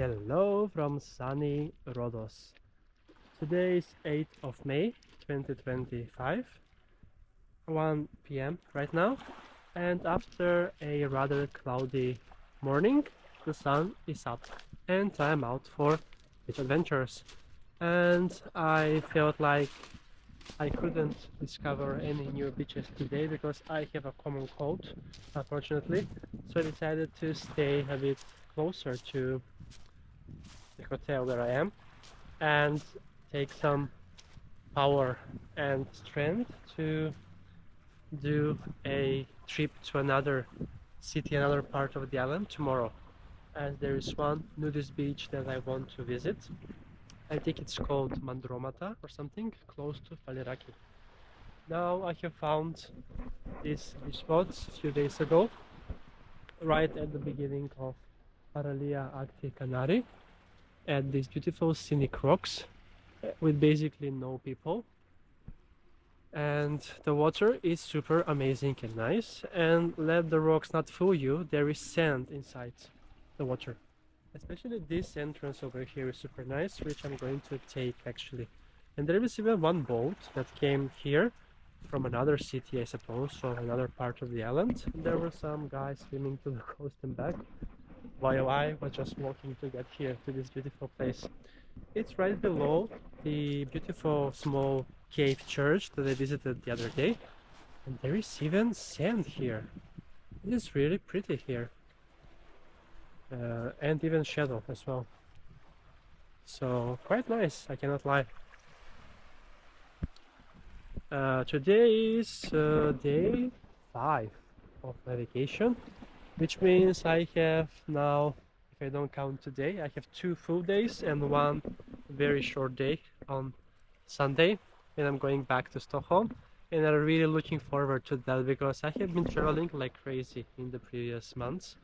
Hello from sunny Rhodos. Today is 8th of May 2025, 1 p.m. right now, and after a rather cloudy morning, the sun is up and I'm out for beach adventures. And I felt like I couldn't discover any new beaches today because I have a common cold, unfortunately, so I decided to stay a bit closer to the hotel where I am and take some power and strength to do a trip to another city, another part of the island tomorrow, as there is one nudist beach that I want to visit. I think it's called Mandromata or something, close to Faliraki. Now I have found this beach spot a few days ago, right at the beginning of Paralia Akti Kanari, at these beautiful scenic rocks with basically no people, and the water is super amazing and nice. And let the rocks not fool you, there is sand inside the water, especially this entrance over here is super nice, which I'm going to take actually. And there is even one boat that came here from another city, I suppose, so another part of the island. There were some guys swimming to the coast and back while I was just walking to get here to this beautiful place. It's right below the beautiful small cave church that I visited the other day, and there is even sand here. It is really pretty here, and even shadow as well. So quite nice, I cannot lie. Today is day 5 of my vacation, which means I have now, if I don't count today, I have 2 full days and 1 very short day on Sunday, and I'm going back to Stockholm. And I'm really looking forward to that because I have been traveling like crazy in the previous months.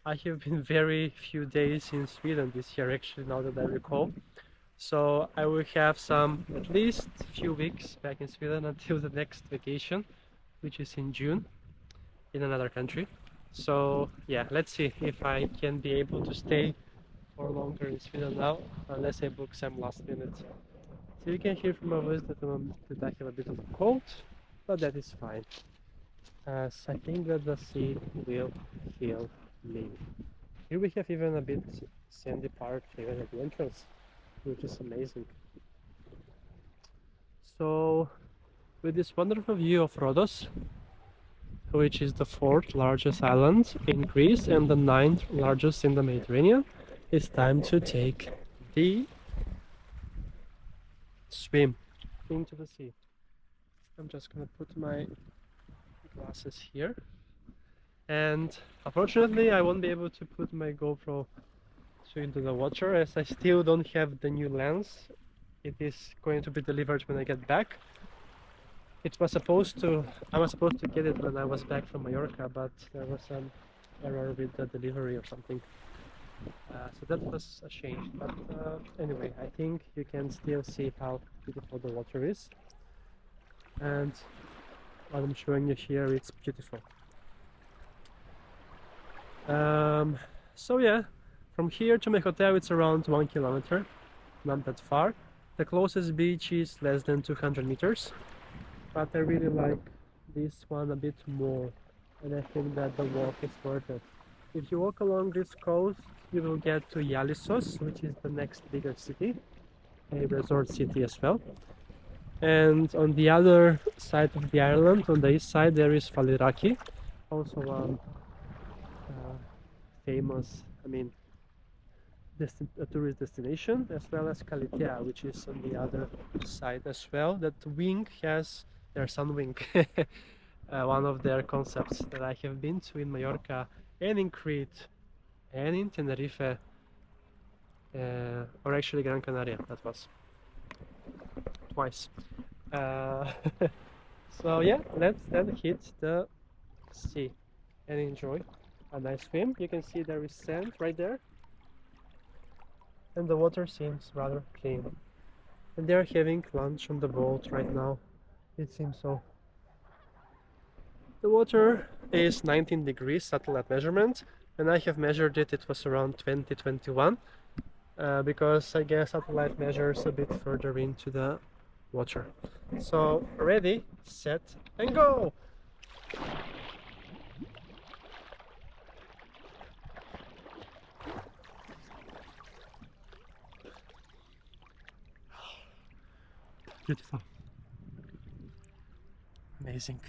I have been very few days in Sweden this year, actually, now that I recall. So I will have some, at least few weeks back in Sweden until the next vacation, which is in June, in another country. So yeah, let's see if I can be able to stay for longer in Sweden now, unless I book some last minute. So you can hear from my voice that I have a bit of a cold, but that is fine, as I think that the sea will heal me. Here we have even a bit sandy part even at the entrance, which is amazing. So with this wonderful view of Rhodos, which is the 4th largest island in Greece and the 9th largest in the Mediterranean, it's time to take the swim into the sea. I'm just gonna put my glasses here, and unfortunately I won't be able to put my GoPro into the water as I still don't have the new lens. It is going to be delivered when I get back. I was supposed to get it when I was back from Mallorca, but there was some error with the delivery or something. So that was a shame, but anyway, I think you can still see how beautiful the water is, and what I'm showing you here, it's beautiful. So yeah, from here to my hotel it's around 1 kilometer, not that far. The closest beach is less than 200 meters, but I really like this one a bit more, and I think that the walk is worth it. If you walk along this coast, you will get to Yalisos, which is the next bigger city, a resort city as well. And on the other side of the island, on the east side, there is Faliraki, also one famous, a tourist destination, as well as Kalitea, which is on the other side as well. That wing has their sun wing, one of their concepts that I have been to in Mallorca and in Crete and in Tenerife, or actually Gran Canaria, that was twice. So yeah, let's then hit the sea and enjoy a nice swim. You can see there is sand right there, and the water seems rather clean. And they are having lunch on the boat right now, it seems so. The water is 19 degrees satellite measurement, and I have measured it, it was around 2021, because I guess satellite measures a bit further into the water. So ready, set, and go! Beautiful. Amazing.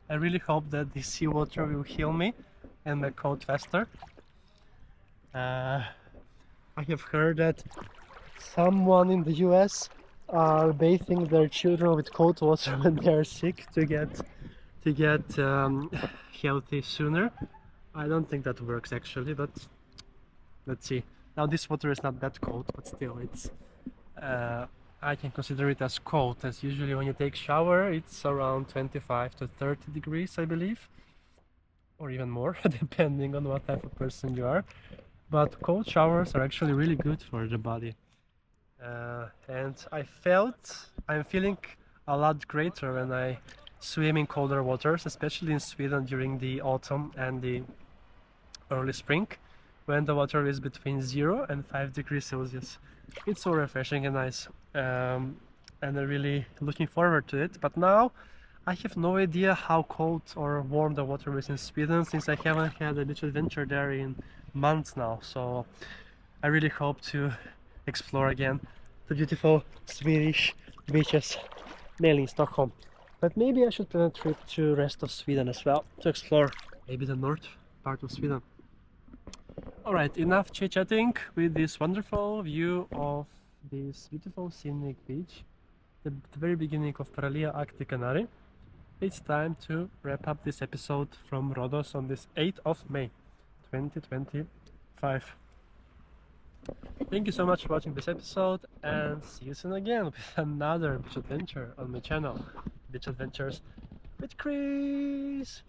I really hope that the seawater will heal me and my cold faster. I have heard that someone in the US are bathing their children with cold water when they are sick to get healthy sooner. I don't think that works actually, but let's see. Now this water is not that cold, but still it's I can consider it as cold, as usually when you take shower it's around 25 to 30 degrees, I believe, or even more depending on what type of person you are. But cold showers are actually really good for the body, and I'm feeling a lot greater when I swim in colder waters, especially in Sweden during the autumn and the early spring, when the water is between 0 and 5 degrees Celsius. It's so refreshing and nice, and I'm really looking forward to it. But now I have no idea how cold or warm the water is in Sweden, since I haven't had a beach adventure there in months now. So I really hope to explore again the beautiful Swedish beaches, mainly in Stockholm. But maybe I should plan a trip to rest of Sweden as well, to explore maybe the north part of Sweden. Alright, enough chit-chatting with this wonderful view of this beautiful scenic beach, the very beginning of Paralia, Akti, Kanari. It's time to wrap up this episode from Rhodos on this 8th of May 2025. Thank you so much for watching this episode, and see you soon again with another beach adventure on my channel, Beach Adventures with Kris.